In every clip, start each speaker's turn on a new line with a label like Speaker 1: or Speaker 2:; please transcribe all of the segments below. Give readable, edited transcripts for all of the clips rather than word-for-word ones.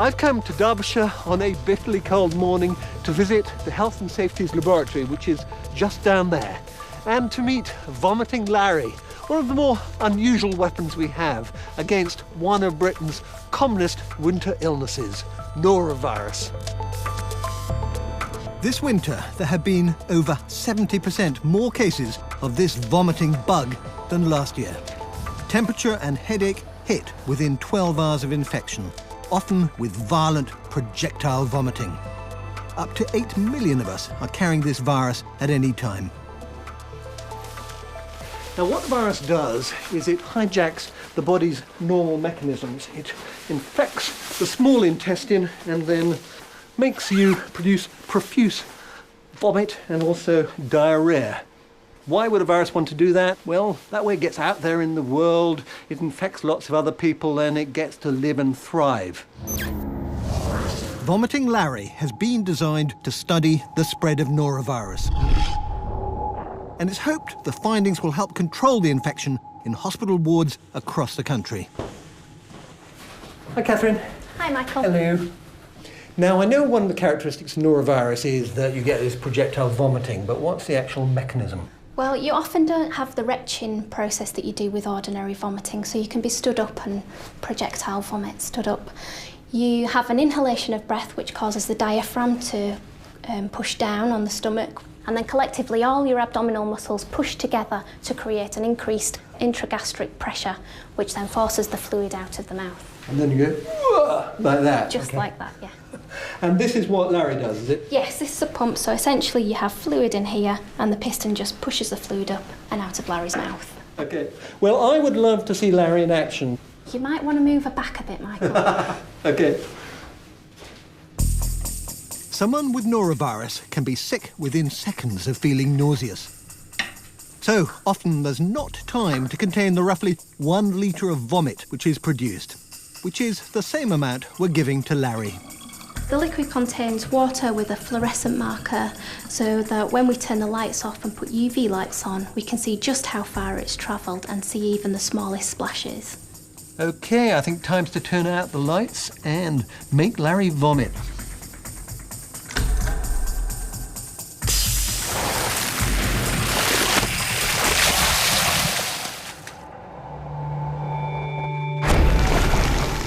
Speaker 1: I've come to Derbyshire on a bitterly cold morning to visit the Health and Safety's laboratory, which is just down there, and to meet Vomiting Larry, one of the more unusual weapons we have against one of Britain's commonest winter illnesses, Norovirus. This winter, there have been over 70% more cases of this vomiting bug than last year. Temperature and headache hit within 12 hours of infection, often with violent projectile vomiting. Up to 8 million of us are carrying this virus at any time. Now, what the virus does is it hijacks the body's normal mechanisms. It infects the small intestine and then makes you produce profuse vomit and also diarrhea. Why would a virus want to do that? Well, that way it gets out there in the world, it infects lots of other people, and it gets to live and thrive. Vomiting Larry has been designed to study the spread of norovirus. And it's hoped the findings will help control the infection in hospital wards across the country. Hi, Catherine.
Speaker 2: Hi, Michael.
Speaker 1: Hello. Now, I know one of the characteristics of norovirus is that you get this projectile vomiting, but what's the actual mechanism?
Speaker 2: Well, you often don't have the retching process that you do with ordinary vomiting, so you can be stood up and projectile vomit stood up. You have an inhalation of breath which causes the diaphragm to push down on the stomach, and then collectively all your abdominal muscles push together to create an increased intragastric pressure, which then forces the fluid out of the mouth.
Speaker 1: And then you go, like that?
Speaker 2: Just like that, yeah.
Speaker 1: And this is what Larry does, is it?
Speaker 2: Yes, this is a pump, so essentially you have fluid in here and the piston just pushes the fluid up and out of Larry's mouth.
Speaker 1: OK. Well, I would love to see Larry in action.
Speaker 2: You might want to move her back a bit, Michael.
Speaker 1: OK. Someone with norovirus can be sick within seconds of feeling nauseous. So often there's not time to contain the roughly 1 litre of vomit which is produced, which is the same amount we're giving to Larry.
Speaker 2: The liquid contains water with a fluorescent marker so that when we turn the lights off and put UV lights on, we can see just how far it's travelled and see even the smallest splashes. OK, I think time's to turn out the lights and make Larry vomit.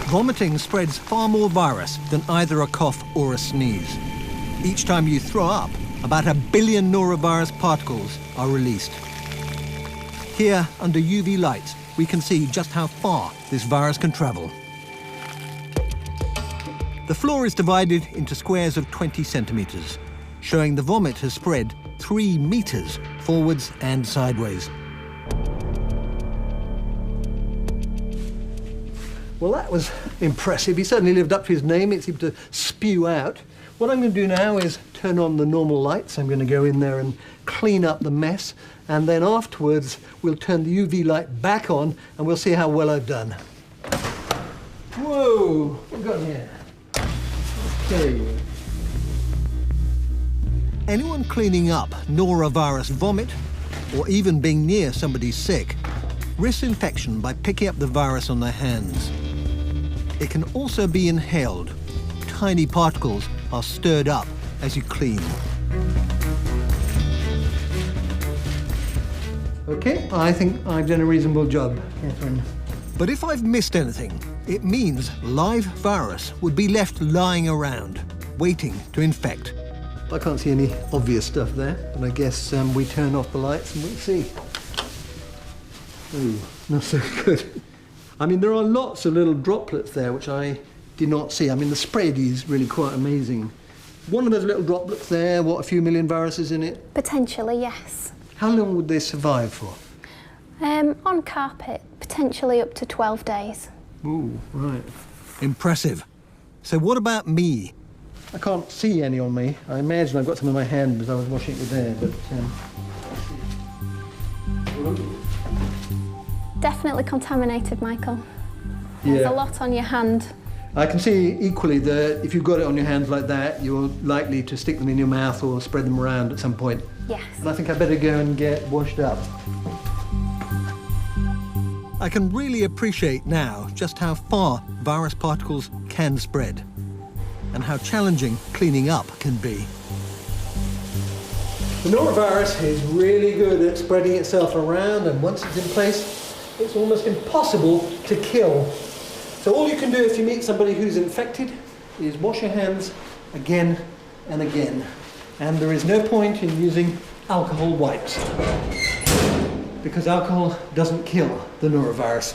Speaker 2: Vomiting spreads far more virus than either a cough or a sneeze. Each time you throw up, about 1 billion norovirus particles are released. Here, under UV lights, we can see just how far this virus can travel. The floor is divided into squares of 20 centimetres, showing the vomit has spread 3 metres forwards and sideways. Well, that was impressive. He certainly lived up to his name. It seemed to spew out. What I'm going to do now is turn on the normal lights. I'm going to go in there and clean up the mess. And then afterwards, we'll turn the UV light back on and we'll see how well I've done. Whoa, what have we got here? Okay. Anyone cleaning up norovirus vomit, or even being near somebody sick, risks infection by picking up the virus on their hands. It can also be inhaled. Tiny particles are stirred up as you clean. OK, I think I've done a reasonable job, Catherine. But if I've missed anything, it means live virus would be left lying around, waiting to infect. I can't see any obvious stuff there, but I guess we turn off the lights and we'll see. Ooh, not so good. I mean, there are lots of little droplets there which I did not see. I mean, the spread is really quite amazing. One of those little droplets there, what, a few million viruses in it? Potentially, yes.
Speaker 1: How long would they survive for?
Speaker 2: On carpet, potentially up to 12 days.
Speaker 1: Ooh, right. Impressive. So what about me? I can't see any on me. I imagine I've got some in my hand as I was washing it with there, but...
Speaker 2: Definitely contaminated, Michael. There's a lot on your hand.
Speaker 1: I can see equally that if you've got it on your hands like that, you're likely to stick them in your mouth or spread them around at some point.
Speaker 2: Yes.
Speaker 1: And I think I better go and get washed up. I can really appreciate now just how far virus particles can spread. and how challenging cleaning up can be. The norovirus is really good at spreading itself around, and once it's in place, it's almost impossible to kill. So all you can do if you meet somebody who's infected is wash your hands again and again. And there is no point in using alcohol wipes, because alcohol doesn't kill the norovirus.